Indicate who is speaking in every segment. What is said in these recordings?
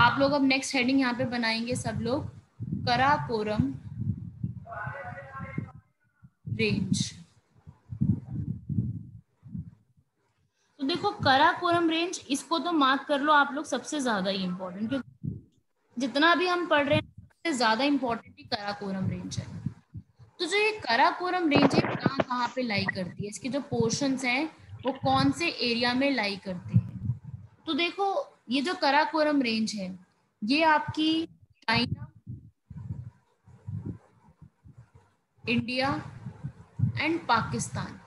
Speaker 1: आप लोग अब नेक्स्ट हेडिंग यहाँ पे बनाएंगे सब लोग, कराकोरम रेंज। तो देखो कराकोरम रेंज, इसको तो मार्क कर लो आप लोग, सबसे ज्यादा ही इंपॉर्टेंट, क्योंकि जितना भी हम पढ़ रहे हैं सबसे ज्यादा इंपॉर्टेंट ही कराकोरम रेंज है। तो जो ये कराकोरम रेंज है कहाँ कहाँ पे लाई करती है, इसके जो पोर्शंस हैं वो कौन से एरिया में लाई करते हैं। तो देखो ये जो कराकोरम रेंज है ये आपकी चाइना, इंडिया एंड पाकिस्तान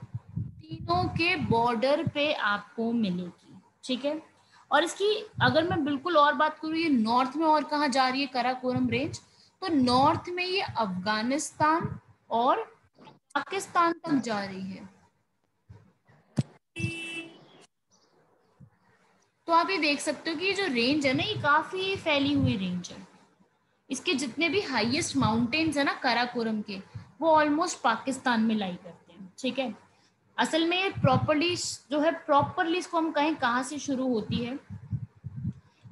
Speaker 1: तीनों के बॉर्डर पे आपको मिलेगी, ठीक है। और इसकी अगर मैं बिल्कुल और बात करूँ, ये नॉर्थ में और कहाँ जा रही है कराकोरम रेंज, तो नॉर्थ में ये अफगानिस्तान और पाकिस्तान तक जा रही है। तो आप ये देख सकते हो कि ये जो रेंज है ना ये काफी फैली हुई रेंज है। इसके जितने भी हाईएस्ट माउंटेन्स है ना कराकोरम के, वो ऑलमोस्ट पाकिस्तान में लाई करते हैं, ठीक है। असल में ये प्रॉपरली जो है, प्रॉपरली इसको हम कहें कहाँ से शुरू होती है,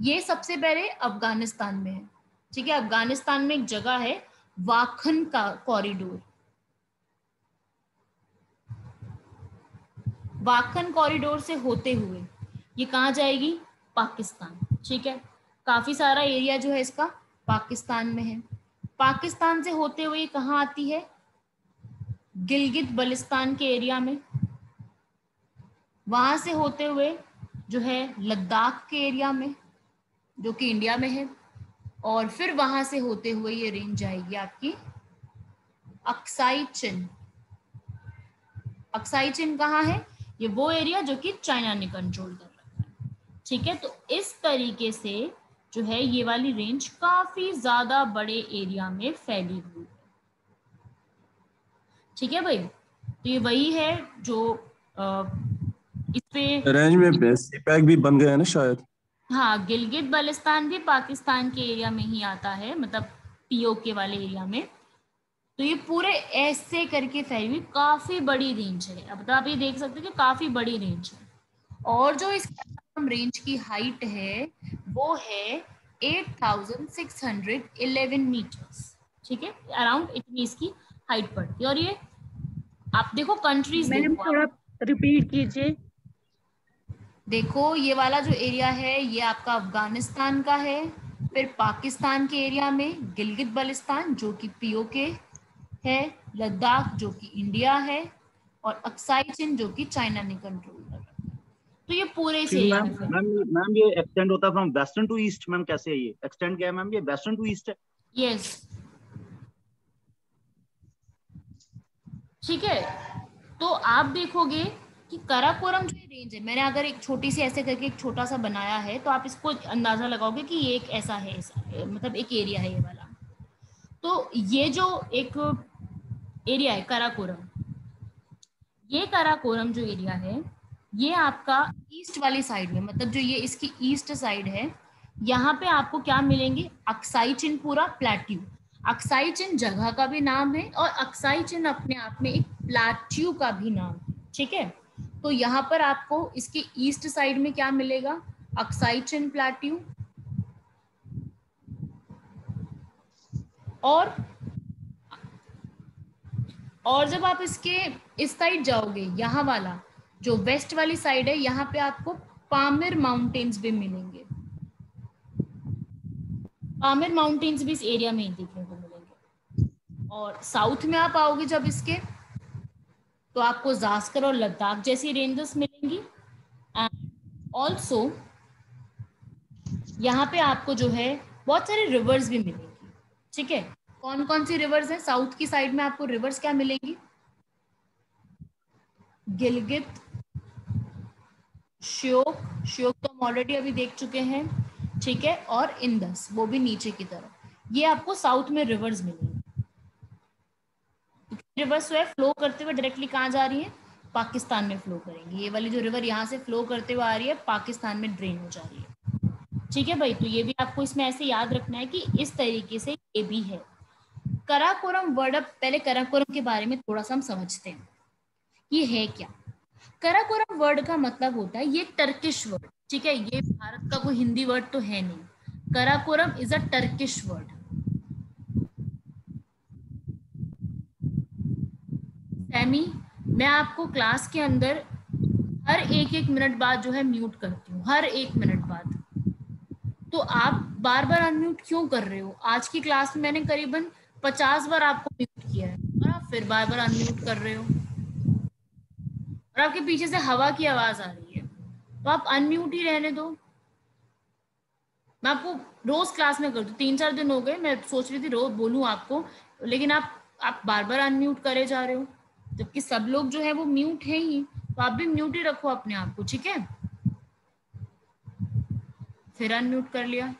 Speaker 1: ये सबसे पहले अफगानिस्तान में है, ठीक है। अफगानिस्तान में एक जगह है वाखन का कॉरिडोर, वाखन कॉरिडोर से होते हुए ये कहाँ जाएगी, पाकिस्तान, ठीक है। काफी सारा एरिया जो है इसका पाकिस्तान में है। पाकिस्तान से होते हुए ये कहाँ आती है, गिलगित बल्तिस्तान के एरिया में। वहां से होते हुए जो है लद्दाख के एरिया में, जो कि इंडिया में है। और फिर वहां से होते हुए ये रेंज जाएगी आपकी अक्साई चिन। अक्साई चिन कहाँ है, ये वो एरिया जो कि चाइना ने कंट्रोल कर रखा है, ठीक है। तो इस तरीके से जो है ये वाली रेंज काफी ज्यादा बड़े एरिया में फैली हुई है, ठीक है भाई। तो ये वही है जो इस पे
Speaker 2: रेंज में बेस पैक भी बन गया है ना शायद।
Speaker 1: हाँ, गिलगित बल्तिस्तान भी पाकिस्तान के एरिया में ही आता है, मतलब पीओके वाले एरिया में। तो ये पूरे ऐसे करके फैली हुई काफी बड़ी रेंज है। अब तो आप ये देख सकते हैं कि काफी बड़ी रेंज है। और जो इस रेंज की हाइट है वो है 8611 मीटर्स, ठीक है। अराउंड इतनी इसकी हाइट पड़ती है। और ये आप देखो कंट्रीज
Speaker 3: मैम
Speaker 1: देखो
Speaker 3: थोड़ा
Speaker 1: आप,
Speaker 3: रिपीट कीजिए।
Speaker 1: देखो ये वाला जो एरिया है ये आपका अफगानिस्तान का है, फिर पाकिस्तान के एरिया में गिलगित बल्तिस्तान जो कि पीओके है, लद्दाख जो कि इंडिया है, और अक्साई चिन जो कि चाइना ने कंट्रोल कर रखा है। तो ये पूरे इस
Speaker 4: ठीक
Speaker 1: एरिया
Speaker 4: मैम।
Speaker 1: में फैला।
Speaker 4: मैम मैम ये एक्सटेंड होता है from western to east, ma'am कैसे है ये एक्सटेंड क्या है मैम, ये वेस्टर्न टू ईस्ट है?
Speaker 1: यस, ठीक है। तो आप देखोगे कि कराकोरम जो रेंज है, मैंने अगर एक छोटी सी ऐसे करके एक छोटा सा बनाया है तो आप इसको अंदाजा लगाओगे कि ये एक ऐसा है, मतलब एक एरिया है ये वाला। तो ये जो एक एरिया है कराकोरम, ये कराकोरम जो एरिया है ये आपका ईस्ट वाली साइड में, मतलब जो ये इसकी ईस्ट साइड है, यहाँ पे आपको क्या मिलेंगे, अक्साई चिन पूरा प्लेट्यू। अक्साई चिन जगह का भी नाम है और अक्साई चिन अपने आप में एक प्लेट्यू का भी नाम है, ठीक है। तो यहाँ पर आपको इसके ईस्ट साइड में क्या मिलेगा, अक्साई चिन प्लेट्यू। और जब आप इसके इस साइड जाओगे, यहाँ वाला जो वेस्ट वाली साइड है, यहाँ पे आपको पामिर माउंटेन्स भी मिलेंगे। पामिर माउंटेन्स भी इस एरिया में ही देखने को मिलेंगे। और साउथ में आप आओगे जब इसके, तो आपको जास्कर और लद्दाख जैसी रेंजेस मिलेंगी। एंड ऑल्सो यहाँ पे आपको जो है बहुत सारे रिवर्स भी मिलेंगी, ठीक है। कौन कौन सी रिवर्स हैं, साउथ की साइड में आपको रिवर्स क्या मिलेंगी, गिलगित, श्योक, श्योक तो हम ऑलरेडी अभी देख चुके हैं, ठीक है, और इंदस, वो भी नीचे की तरफ। ये आपको साउथ में रिवर्स मिलेंगे। रिवर्स जो है फ्लो करते हुए डायरेक्टली कहाँ जा रही है, पाकिस्तान में फ्लो करेंगी। ये वाली जो रिवर यहाँ से फ्लो करते हुए आ रही है, पाकिस्तान में ड्रेन हो जा रही है, ठीक है भाई। तो ये भी आपको इसमें ऐसे याद रखना है कि इस तरीके से ये भी है। कराकोरम वर्ड, अब पहले कराकोरम के बारे में थोड़ा सा हम समझते हैं, ये है क्या। कराकोरम वर्ड का मतलब होता है, ये टर्किश वर्ड, ठीक है, ये भारत का कोई हिंदी वर्ड तो है नहीं। Karakoram is a Turkish word. Sammy, मैं आपको क्लास के अंदर हर एक एक मिनट बाद जो है म्यूट करती हूँ, हर एक मिनट बाद। तो आप बार बार अनम्यूट क्यों कर रहे हो? आज की क्लास में मैंने करीबन 50 बार आपको म्यूट किया है और आप फिर बार बार अनम्यूट कर रहे हो, और आपके पीछे से हवा की आवाज आ रही है, तो आप अनम्यूट ही रहने दो। मैं आपको रोज क्लास में कर दूं, 3-4 दिन हो गए, मैं सोच रही थी रोज बोलूं आपको, लेकिन आप बार बार अनम्यूट करे जा रहे हो, जबकि सब लोग जो है वो म्यूट है ही, तो आप भी म्यूट ही रखो अपने आप को, ठीक है? फिर अनम्यूट कर लिया।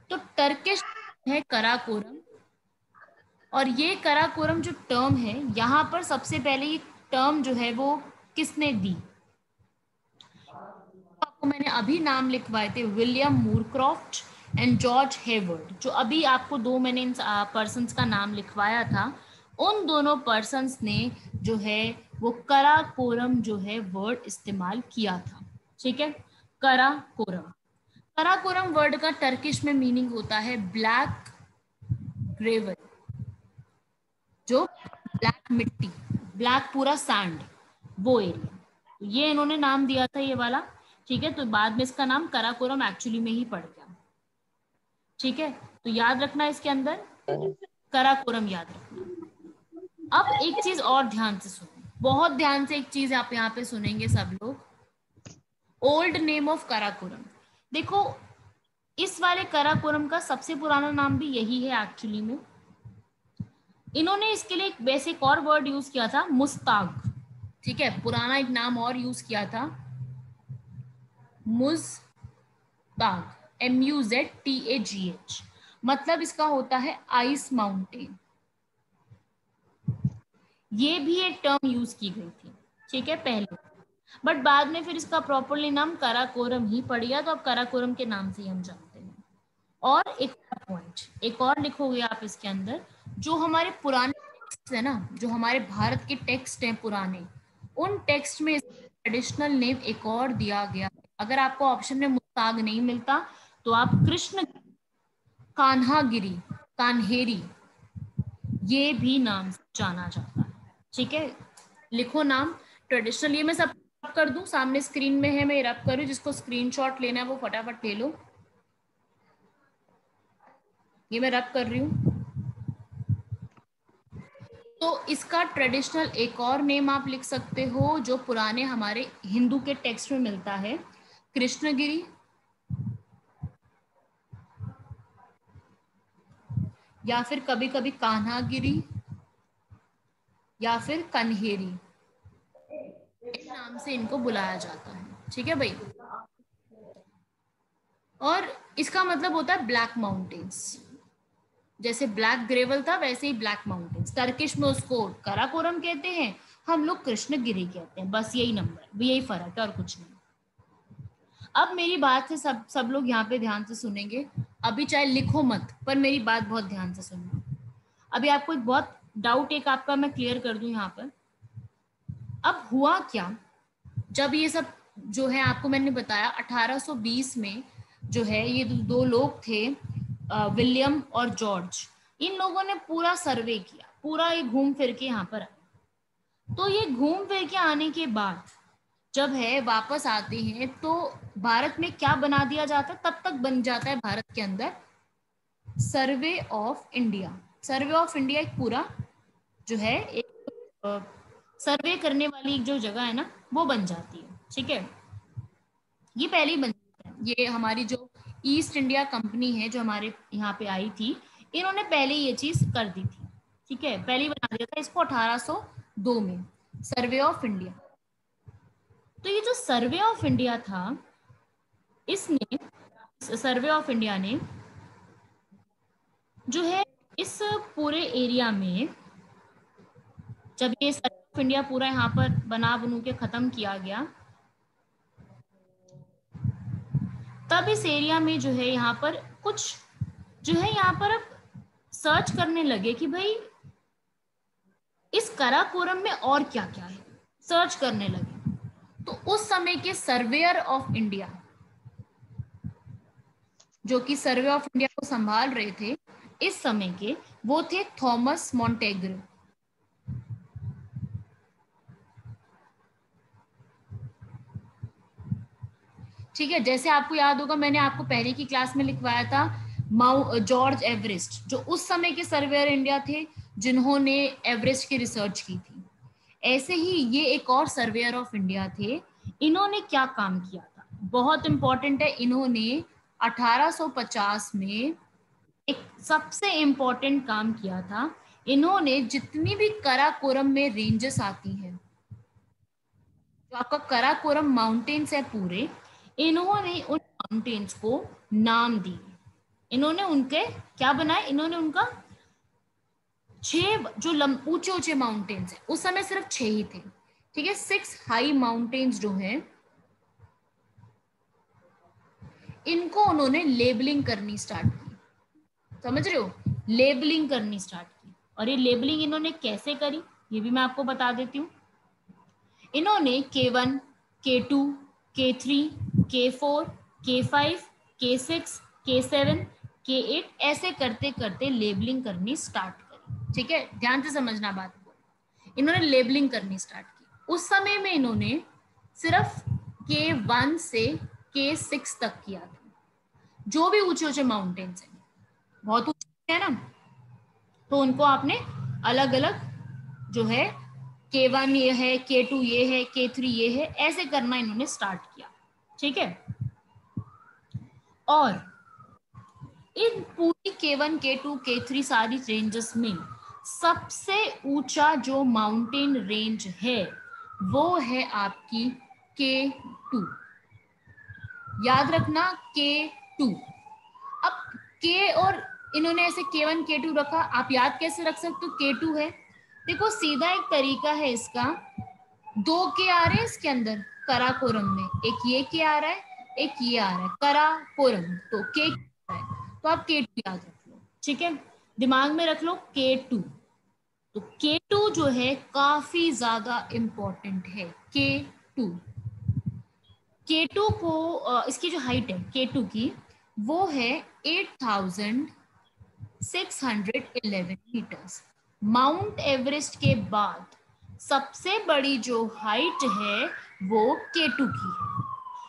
Speaker 1: तो टर्किश है कराकोरम, और ये कराकोरम जो टर्म है, यहाँ पर सबसे पहले ये टर्म जो है वो किसने दी? आपको मैंने अभी नाम लिखवाए थे, विलियम मूरक्रॉफ्ट एंड जॉर्ज हेवर्ड। जो अभी आपको दो मैंने इन पर्सन्स का नाम लिखवाया था, उन दोनों पर्सन्स ने जो है वो कराकोरम जो है वर्ड इस्तेमाल किया था, ठीक है? कराकोरम, कराकोरम वर्ड का टर्किश में मीनिंग होता है ब्लैक ग्रेवल, जो ब्लैक मिट्टी, ब्लैक पूरा सैंड, वो एरिया। तो ये इन्होंने नाम दिया था ये वाला, ठीक है? तो बाद में इसका नाम कराकोरम एक्चुअली में ही पड़ गया, ठीक है? तो याद रखना इसके अंदर कराकोरम याद रखना। अब एक चीज और ध्यान से सुनो, बहुत ध्यान से एक चीज आप यहाँ पे सुनेंगे सब लोग। ओल्ड नेम ऑफ कराकोरम, देखो इस वाले कराकोरम का सबसे पुराना नाम भी यही है एक्चुअली में। इन्होंने इसके लिए एक बेसिक और वर्ड यूज किया था, मुस्ताग, ठीक है? पुराना एक नाम और यूज किया था, मुस्ताग, MUZTAGH, मतलब इसका होता है आइस माउंटेन। ये भी एक टर्म यूज की गई थी, ठीक है, पहले, बट बाद में फिर इसका प्रॉपरली नाम कराकोरम ही पड़ गया, तो अब कराकोरम के नाम से ही हम जानते हैं। और एक पॉइंट, एक और लिखोगे आप इसके अंदर, जो हमारे पुराने टेक्स्ट है ना, जो हमारे भारत के टेक्स्ट हैं पुराने, उन टेक्स्ट में ट्रेडिशनल नेम एक और दिया गया। अगर आपको ऑप्शन में मुस्ताग नहीं मिलता तो आप कृष्ण, कान्हागिरी, कान्हेरी, ये भी नाम जाना जाता है, ठीक है? लिखो नाम ट्रेडिशनल, ये मैं सब कर दूं, सामने स्क्रीन में है, मैं रब करूं, जिसको स्क्रीनशॉट लेना है वो फटाफट ले लो, ये मैं रब कर रही हूँ। तो इसका ट्रेडिशनल एक और नेम आप लिख सकते हो जो पुराने हमारे हिंदू के टेक्स्ट में मिलता है, कृष्णगिरी, या फिर कभी कभी कान्हागिरी, या फिर कन्हेरी, इस नाम से इनको बुलाया जाता है, ठीक है भाई? और इसका मतलब होता है ब्लैक माउंटेन्स, जैसे ब्लैक ग्रेवल था वैसे ही ब्लैक माउंटेन्स। टर्किश में उसको कराकोरम कहते हैं, हम लोग कृष्णगिरी कहते हैं, बस यही नंबर, यही फर्क है और कुछ नहीं। अब मेरी बात से सब लोग यहाँ पे ध्यान से सुनेंगे, अभी चाहे लिखो मत, पर मेरी बात बहुत ध्यान से सुनना। अभी आपको एक बहुत डाउट एक आपका मैं क्लियर कर दूं यहाँ पर। अब हुआ क्या, जब ये सब जो है आपको मैंने बताया 1820 में जो है ये दो लोग थे, विलियम और जॉर्ज, इन लोगों ने पूरा सर्वे किया, पूरा ये घूम फिर के यहाँ पर आए। तो ये घूम फिर के आने के बाद जब है वापस आते हैं तो भारत में क्या बना दिया जाता है, तब तक बन जाता है भारत के अंदर survey of India. Survey of India एक पूरा जो है एक सर्वे करने वाली जो जगह है ना, वो बन जाती है, ठीक है? ये पहले ही बन जाता है, ये हमारी जो ईस्ट इंडिया कंपनी है जो हमारे यहाँ पे आई थी, इन्होंने पहले ये चीज कर दी थी, ठीक है? पहले ही बना दिया था इसको 1802 में, सर्वे ऑफ इंडिया। तो ये जो सर्वे ऑफ इंडिया था, इसने, सर्वे ऑफ इंडिया ने जो है इस पूरे एरिया में, जब ये सर्वे ऑफ इंडिया पूरा यहाँ पर बना बनू के खत्म किया गया, तब इस एरिया में जो है यहाँ पर कुछ जो है यहाँ पर अब सर्च करने लगे कि भाई इस कराकोरम में और क्या क्या है, सर्च करने लगे। तो उस समय के सर्वेयर ऑफ इंडिया, जो कि सर्वे ऑफ इंडिया को संभाल रहे थे इस समय के, वो थे थॉमस मॉन्टेग्रो। ठीक है, जैसे आपको याद होगा मैंने आपको पहले की क्लास में लिखवाया था जॉर्ज एवरेस्ट, जो उस समय के सर्वेयर इंडिया थे जिन्होंने एवरेस्ट की रिसर्च की थी। ऐसे ही ये एक और सर्वेयर ऑफ इंडिया थे। इन्होंने क्या काम किया था, बहुत इंपॉर्टेंट है। इन्होंने 1850 में एक सबसे इंपॉर्टेंट काम किया था। इन्होंने जितनी भी कराकोरम में रेंजेस आती हैं, जो आपका कराकोरम माउंटेन्स है पूरे, इन्होंने उन माउंटेन्स को नाम दिए। इन्होंने उनके क्या बनाए, इन्होंने उनका 6 जो ऊंचे ऊंचे माउंटेन्स है, उस समय सिर्फ 6 ही थे। ठीक है, 6 हाई माउंटेन्स जो हैं, इनको उन्होंने लेबलिंग करनी स्टार्ट की। समझ रहे हो, लेबलिंग करनी स्टार्ट की। और ये लेबलिंग इन्होंने कैसे करी ये भी मैं आपको बता देती हूँ। इन्होंने K1, K2, K3, K4, K5, K6, K7, K8 ऐसे करते करते लेबलिंग करनी स्टार्ट करी। ठीक है, ध्यान से समझना बात को। इन्होंने लेबलिंग करनी स्टार्ट की। उस समय में इन्होंने सिर्फ K1 से K6 तक किया था। जो भी ऊंचे ऊंचे माउंटेन्स हैं, बहुत ऊंचे है ना, तो उनको आपने अलग अलग जो है K1 ये है, K2 ये है, K3 ये है, ऐसे करना इन्होंने स्टार्ट किया। ठीक है, और इन पूरी K1, K2, K3 सारी रेंजेस में सबसे ऊंचा जो माउंटेन रेंज है वो है आपकी K2। याद रखना K2। अब K और इन्होंने ऐसे K1, K2 रखा, आप याद कैसे रख सकते हो K2 है? देखो सीधा एक तरीका है इसका, 2 K आ रहे हैं इसके अंदर कराकोरम में, एक ये K आ रहा है, एक ये आ रहा है कराकोरम, तो K आ रहा है, तो आप K2 याद रख लो। ठीक है, दिमाग में रख लो K2। तो K2 जो है काफी ज्यादा इंपॉर्टेंट है। K2, K2 को इसकी जो हाइट है K2 की वो है 8611 मीटर्स। माउंट एवरेस्ट के बाद सबसे बड़ी जो हाइट है वो K2 की है।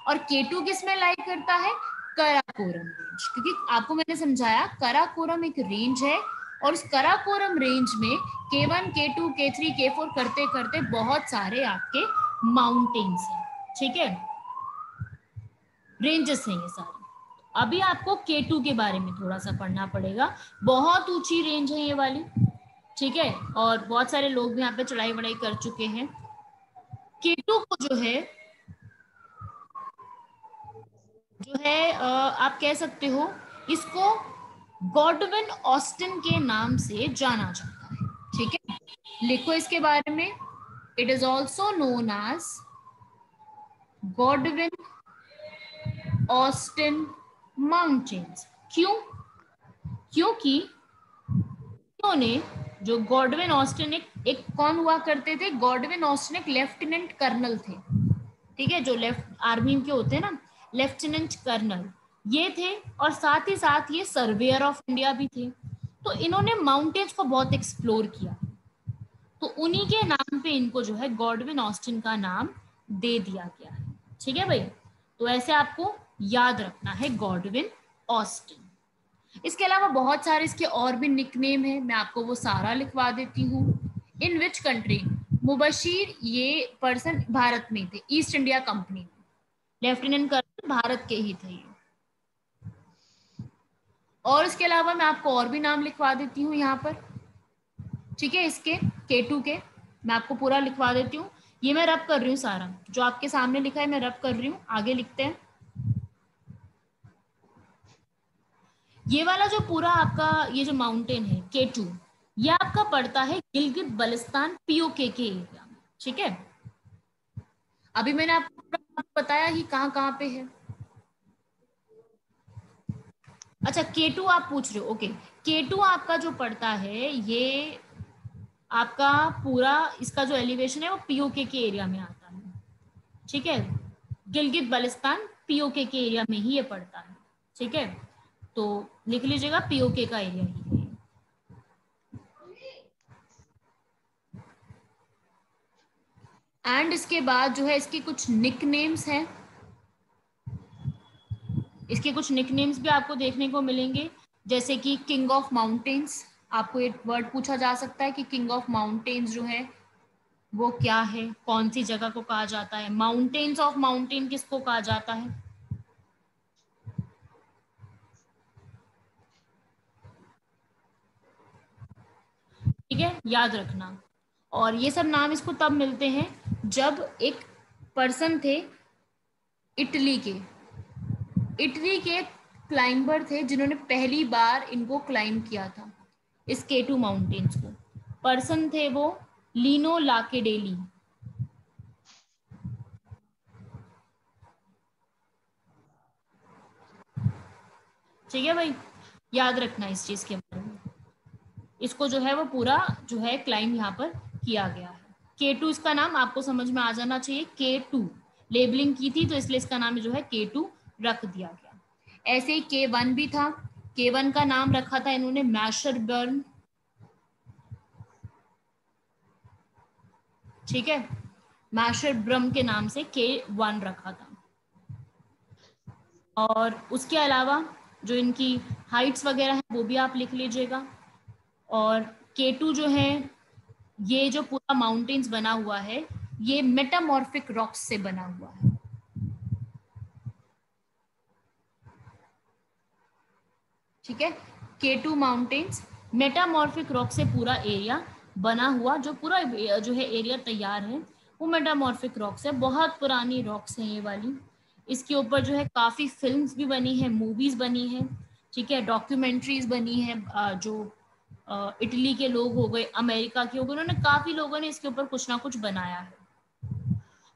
Speaker 1: और K2 किस में लाई करता है? कराकोरम रेंज, क्योंकि आपको मैंने समझाया कराकोरम एक रेंज है, और उस कराकोरम रेंज में K1, K2, K3, K4 करते करते बहुत सारे आपके माउंटेन्स हैं। ठीक है, रेंजेस हैं ये सारे। अभी आपको K2 के बारे में थोड़ा सा पढ़ना पड़ेगा। बहुत ऊंची रेंज है ये वाली। ठीक है, और बहुत सारे लोग भी यहाँ पे चढ़ाई वढ़ाई कर चुके हैं। K2 को जो है आप कह सकते हो इसको गॉडविन ऑस्टिन के नाम से जाना जाता है। ठीक है, लिखो इसके बारे में, it is also known as Godwin Austen mountains. क्यों? क्योंकि उन्होंने जो गॉडविन ऑस्टिन एक कौन हुआ करते थे? गॉडविन ऑस्टिन एक लेफ्टिनेंट कर्नल थे। ठीक है, जो लेफ्ट आर्मी के होते हैं ना, लेफ्टिनेंट कर्नल ये थे, और साथ ही साथ ये सर्वेयर ऑफ इंडिया भी थे। तो इन्होंने माउंटेन्स को बहुत एक्सप्लोर किया, तो उन्हीं के नाम पे इनको जो है गॉडविन ऑस्टिन का नाम दे दिया गया है। ठीक है भाई, तो ऐसे आपको याद रखना है गॉडविन ऑस्टिन। इसके अलावा बहुत सारे इसके और भी निकनेम है, मैं आपको वो सारा लिखवा देती हूँ। इन विच कंट्री? मुबशीर ये पर्सन भारत में थे, ईस्ट इंडिया कंपनी में, लेफ्टिनेंट कर्नल भारत के ही थे। और इसके अलावा मैं आपको और भी नाम लिखवा देती हूँ यहाँ पर। ठीक है, इसके K2 के मैं आपको पूरा लिखवा देती हूँ। ये मैं रब कर रही हूँ, सारा जो आपके सामने लिखा है मैं रब कर रही हूँ। आगे लिखते हैं। ये वाला जो पूरा आपका ये जो माउंटेन है K2, ये आपका पड़ता है गिलगित बल्तिस्तान POK के एरिया में। ठीक है, अभी मैंने आपको बताया ही कहाँ कहाँ पे है। अच्छा, K2 आप पूछ रहे हो, ओके। K2 आपका जो पड़ता है ये आपका पूरा इसका जो एलिवेशन है वो POK के एरिया में आता है। ठीक है, गिलगित बल्तिस्तान पीओके के एरिया में ही ये पड़ता है। ठीक है, तो लिख लीजिएगा पीओके का एरिया ही है। एंड इसके बाद जो है इसके कुछ निक नेम्स हैं, इसके कुछ निक नेम्स भी आपको देखने को मिलेंगे, जैसे कि किंग ऑफ माउंटेन्स। आपको एक वर्ड पूछा जा सकता है कि किंग ऑफ माउंटेन्स जो है वो क्या है, कौन सी जगह को कहा जाता है, माउंटेन्स ऑफ माउंटेन किसको कहा जाता है। ठीक है, याद रखना। और ये सब नाम इसको तब मिलते हैं जब एक पर्सन थे इटली के, इटली के क्लाइंबर थे जिन्होंने पहली बार इनको क्लाइंब किया था, इस केटू माउंटेन्स को। पर्सन थे वो लीनो लाकेडेली। ठीक है भाई, याद रखना इस चीज के बारे में। इसको जो है वो पूरा जो है क्लाइंब यहाँ पर किया गया है। K2 इसका नाम आपको समझ में आ जाना चाहिए, K2 लेबलिंग की थी तो इसलिए इसका नाम जो है K2 रख दिया गया। ऐसे ही K1 भी था, K1 का नाम रखा था इन्होंने मैशरबर्न। ठीक है, मैशरब्रम के नाम से K1 रखा था। और उसके अलावा जो इनकी हाइट्स वगैरह है वो भी आप लिख लीजिएगा। और K2 जो है, ये जो पूरा माउंटेन्स बना हुआ है ये मेटामॉर्फिक रॉक्स से बना हुआ है। ठीक है, K2 माउंटेन्स मेटामॉर्फिक रॉक से पूरा एरिया बना हुआ, जो पूरा जो है एरिया तैयार है वो मेटामॉर्फिक रॉक्स है। बहुत पुरानी रॉक्स हैं ये वाली। इसके ऊपर जो है काफी फिल्म्स भी बनी है, मूवीज बनी है। ठीक है, डॉक्यूमेंट्रीज बनी है। जो इटली के लोग हो गए, अमेरिका के हो गए, उन्होंने काफी लोगों ने इसके ऊपर कुछ ना कुछ बनाया है।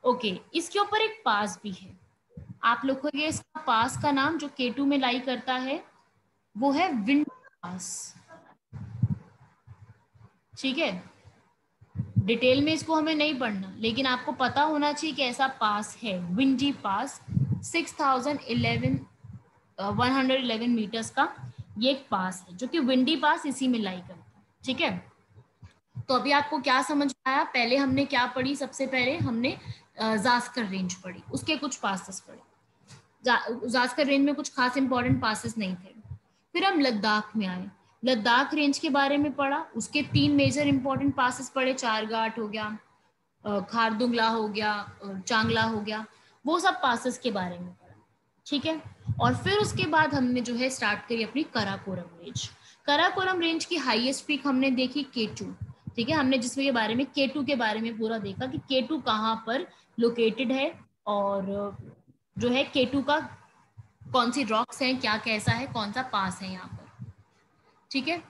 Speaker 1: ओके, इसके ऊपर एक पास भी है। आप लोग को ये इसका पास का नाम जो K2 में लाई करता है वो है विंडी पास। ठीक है, डिटेल में इसको हमें नहीं पढ़ना, लेकिन आपको पता होना चाहिए कि ऐसा पास है, विंडी पास। 6111 मीटर्स का ये एक पास है जो कि विंडी पास इसी में लाई करता है। ठीक है, तो अभी आपको क्या समझ में आया? पहले हमने क्या पढ़ी? सबसे पहले हमने जास्कर रेंज पढ़ी, उसके कुछ पासेस पढ़े। जास्कर रेंज में कुछ खास इंपॉर्टेंट पासेस नहीं थे। फिर हम लद्दाख में आए, लद्दाख रेंज के बारे में पढ़ा, उसके 3 मेजर इंपॉर्टेंट पासेस पढ़े, चारघाट हो गया, खारदुंगला हो गया, चांगला हो गया, वो सब पासेस के बारे में पढ़ा। ठीक है, और फिर उसके बाद हमने जो है स्टार्ट करी अपनी कराकोरम रेंज। कराकोरम रेंज की हाईएस्ट पीक हमने देखी K2। ठीक है, हमने जिसमें के बारे में K2 के बारे में पूरा देखा कि K2 कहाँ पर लोकेटेड है, और जो है K2 का कौन सी रॉक्स हैं, क्या कैसा है, कौन सा पास है यहाँ पर। ठीक है,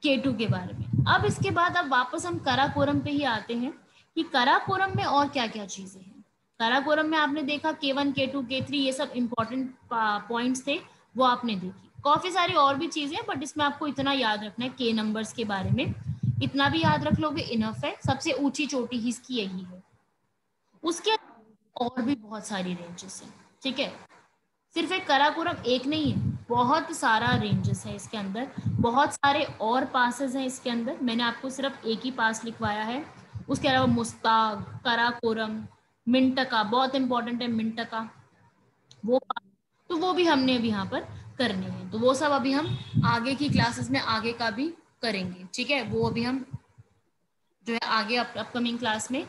Speaker 1: K2 के बारे में। अब इसके बाद अब वापस हम कराकोरम पे ही आते हैं कि कराकोरम में और क्या क्या चीजें हैं। कराकोरम में आपने देखा K1, K2, K3 ये सब इंपॉर्टेंट पॉइंट्स थे, वो आपने देखी। काफी सारी और भी चीजें, बट इसमें आपको इतना याद रखना है, K नंबर्स के बारे में इतना भी याद रख लोगे इनफ है। सबसे ऊंची चोटी ही इसकी यही है। उसके और भी बहुत सारी रेंजेस हैं। ठीक है, सिर्फ एक कराकोरम एक नहीं है, बहुत सारा रेंजेस है इसके अंदर, बहुत सारे और पासेस हैं इसके अंदर। मैंने आपको सिर्फ एक ही पास लिखवाया है। उसके अलावा मुस्ताग, कराकोरम, मिंटका बहुत इंपॉर्टेंट है, मिंटका वो तो वो भी हमने अभी यहाँ पर करने हैं। तो वो सब अभी हम आगे की क्लासेस में आगे का भी करेंगे। ठीक है, वो अभी हम जो है आगे अपकमिंग क्लास में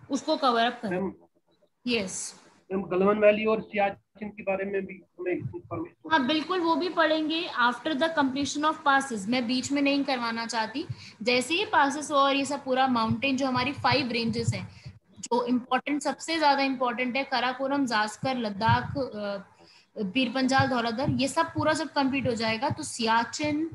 Speaker 1: उसको कवर अप करेंगे। यस,
Speaker 3: गलवान वैली और सियाचिन के बारे में भी हमें इंफॉर्मेशन।
Speaker 1: हाँ बिल्कुल, वो भी पढ़ेंगे after the completion of passes. मैं बीच में नहीं करवाना चाहती, जैसे ही पासेस और ये सब पूरा माउंटेन जो हमारी 5 रेंजेस हैं, जो इम्पोर्टेंट सबसे ज्यादा इम्पोर्टेंट है, कराकोरम, जास्कर, लद्दाख, पीर पंजाल, धौलाधर, ये सब पूरा जब कंप्लीट हो जाएगा तो सियाचिन,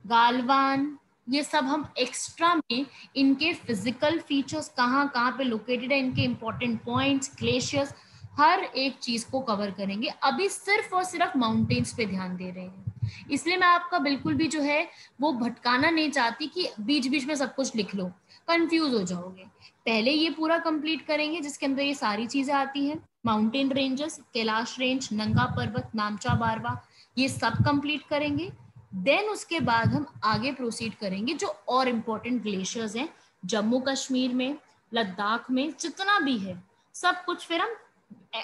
Speaker 1: गालवान, ये सब हम एक्स्ट्रा में इनके फिजिकल फीचर्स कहाँ कहाँ पे लोकेटेड है, इनके इंपॉर्टेंट पॉइंट्स, ग्लेशियर्स, हर एक चीज को कवर करेंगे। अभी सिर्फ और सिर्फ माउंटेन्स पे ध्यान दे रहे हैं, इसलिए मैं आपका बिल्कुल भी जो है वो भटकाना नहीं चाहती कि बीच बीच में सब कुछ लिख लो। कंफ्यूज हो जाओगे। पहले ये पूरा कंप्लीट करेंगे जिसके अंदर ये सारी चीजें आती हैं, माउंटेन रेंजेस, कैलाश रेंज, नंगा पर्वत, नामचा बारवा, ये सब कंप्लीट करेंगे। देन उसके बाद हम आगे प्रोसीड करेंगे जो और इम्पोर्टेंट ग्लेशियर्स हैं जम्मू कश्मीर में, लद्दाख में, जितना भी है सब कुछ फिर हम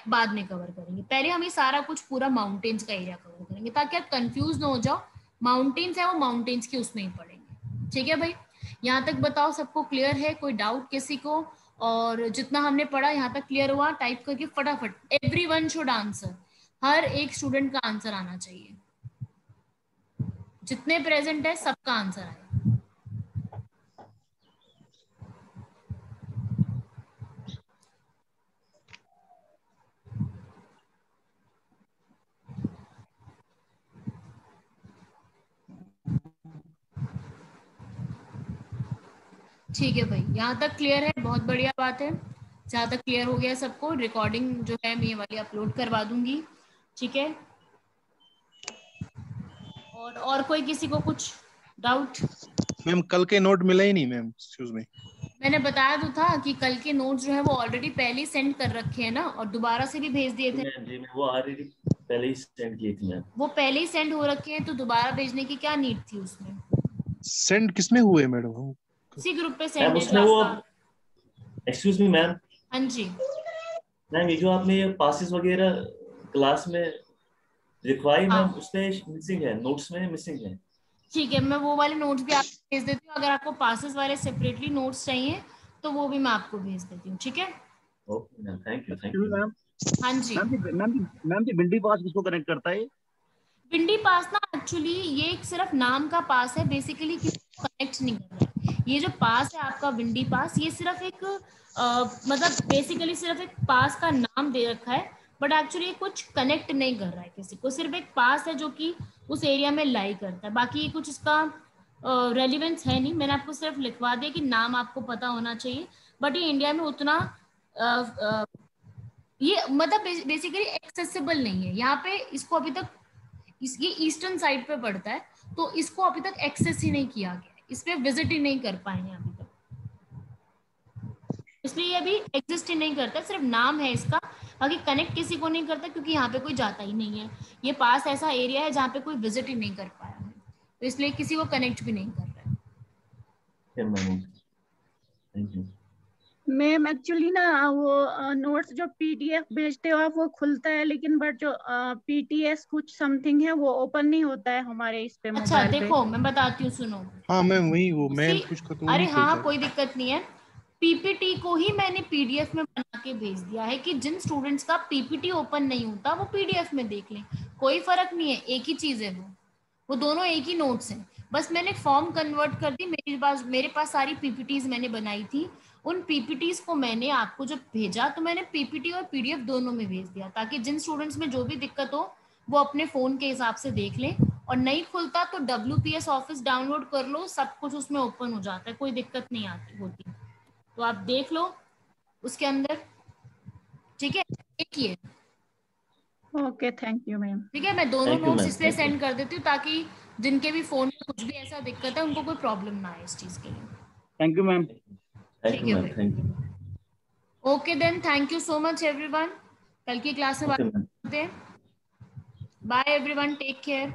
Speaker 1: बाद में कवर करेंगे। पहले हम ये सारा कुछ पूरा माउंटेन्स का एरिया कवर करेंगे ताकि आप कंफ्यूज ना हो जाओ। माउंटेन्स है वो माउंटेन्स के उसमें ही पढ़ेंगे। ठीक है भाई, यहाँ तक बताओ सबको क्लियर है? कोई डाउट किसी को? और जितना हमने पढ़ा यहाँ तक क्लियर हुआ? टाइप करके फटाफट, एवरीवन शुड आंसर, हर एक स्टूडेंट का आंसर आना चाहिए। जितने प्रेजेंट है सबका आंसर आए। ठीक है भाई, यहाँ तक क्लियर है? बहुत बढ़िया बात है। जहाँ तक क्लियर हो गया सबको, रिकॉर्डिंग जो है मैं ये वाली अपलोड करवा दूंगी। ठीक है, और कोई किसी को कुछ डाउट?
Speaker 5: मैम कल के नोट मिला ही नहीं मैम, एक्सक्यूज मी।
Speaker 1: मैंने बताया तो था कि कल के नोट्स जो है वो ऑलरेडी पहले ही सेंड कर रखे हैं ना, और दोबारा से भी भेज दिए थे।
Speaker 6: जी मैं वो ऑलरेडी पहले ही सेंड की थी मैम।
Speaker 1: वो पहले ही सेंड हो रखे हैं तो दोबारा भेजने की क्या नीड थी उसमें?
Speaker 5: सेंड किसमें हुए मैडम?
Speaker 1: उसी ग्रुप पे
Speaker 6: मैम
Speaker 1: सेंड है
Speaker 6: उसमें
Speaker 1: जो
Speaker 6: वो,
Speaker 1: आपका।
Speaker 6: Excuse me ma'am.
Speaker 1: हाँ जी
Speaker 6: मैम ये जो आपने ये पासेस वगैरह क्लास में लिखवाई
Speaker 1: हाँ।
Speaker 6: मैम, उसमें मिसिंग है, नोट्स में मिसिंग है।
Speaker 1: ठीक है, मैं वो वाले नोट्स भी आपको भेज देती हूँ। अगर आपको पासेस वाले सेपरेटली नोट्स चाहिए तो वो भी मैं आपको भेज देती हूँ। ठीक है,
Speaker 6: okay ma'am, thank you
Speaker 4: ma'am.
Speaker 1: हाँ जी।
Speaker 4: मैम जी भिंडी पास किसको कनेक्ट करता है?
Speaker 1: पिंडी पास ना एक्चुअली ये एक सिर्फ नाम का पास है, बेसिकली किसी को कनेक्ट नहीं कर रहा है। ये जो पास है आपका विंडी पास, ये सिर्फ एक मतलब बेसिकली सिर्फ एक पास का नाम दे रखा है, बट एक्चुअली कुछ कनेक्ट नहीं कर रहा है किसी को। सिर्फ एक पास है जो कि उस एरिया में लाई करता है, बाकी ये कुछ इसका रेलिवेंस है नहीं। मैंने आपको सिर्फ लिखवा दिया कि नाम आपको पता होना चाहिए, बट ये इंडिया में उतना ये मतलब बेसिकली एक्सेसिबल नहीं है यहाँ पे। इसको अभी तक ये ईस्टर्न साइड पे पड़ता है, तो इसको अभी तक एक्सेस ही नहीं किया गया है, इस पे विजिट ही नहीं कर पाए हैं अभी तक, इसलिए ये अभी एग्जिस्ट ही नहीं करता। सिर्फ नाम है इसका, बाकी कनेक्ट किसी को नहीं करता क्योंकि यहाँ पे कोई जाता ही नहीं है। ये पास ऐसा एरिया है जहाँ पे कोई विजिट ही नहीं कर पाया है, तो इसलिए किसी को कनेक्ट भी नहीं कर रहा है।
Speaker 6: Thank you
Speaker 7: ma'am. एक्चुअली ना वो नोट्स जो पीडीएफ भेजते हो आप वो खुलता है, लेकिन बट जो पीटीएस कुछ समथिंग है वो ओपन नहीं होता है हमारे इस पे
Speaker 1: अच्छा
Speaker 7: मोबाइल पे।
Speaker 1: देखो मैं बताती हूँ, सुनो।
Speaker 5: हाँ मैम वही वो मैं
Speaker 1: उसी-
Speaker 5: कुछ का तो
Speaker 1: अरे
Speaker 5: नहीं
Speaker 1: हाँ
Speaker 5: खुलता।
Speaker 1: कोई दिक्कत नहीं है। पीपीटी को ही मैंने पीडीएफ में बना के भेज दिया है कि जिन स्टूडेंट्स का पीपीटी ओपन नहीं होता वो पीडीएफ में देख लें, कोई फर्क नहीं है, एक ही चीज है वो दोनों एक ही नोट्स हैं। बस मैंने फॉर्म कन्वर्ट कर दी। मेरे पास सारी पीपीटीज मैंने बनाई थी, उन पीपीटीज को मैंने आपको जब भेजा तो मैंने पीपीटी और पीडीएफ दोनों में भेज दिया, ताकि जिन स्टूडेंट्स में जो भी दिक्कत हो वो अपने फोन के हिसाब से देख लें। और नहीं खुलता तो WPS ऑफिस डाउनलोड कर लो, सब कुछ उसमें ओपन हो जाता है, कोई दिक्कत नहीं आती होती, तो आप देख लो उसके अंदर। ठीक है, एक ही है।
Speaker 7: Okay thank you ma'am.
Speaker 1: ठीक है, मैं दोनों
Speaker 6: Thank you,
Speaker 1: नोट्स
Speaker 6: ma'am.
Speaker 1: इसलिए
Speaker 6: Thank you.
Speaker 1: सेंड कर देती हूँ ताकि जिनके भी फोन में कुछ भी ऐसा दिक्कत है उनको कोई प्रॉब्लम ना आए इस चीज के लिए।
Speaker 4: Thank you ma'am.
Speaker 6: Thank you ma'am, thank you.
Speaker 1: Okay then, thank you so much everyone. कल की क्लास में बात
Speaker 6: ओके मैम।
Speaker 1: करते हैं। Bye everyone, take care.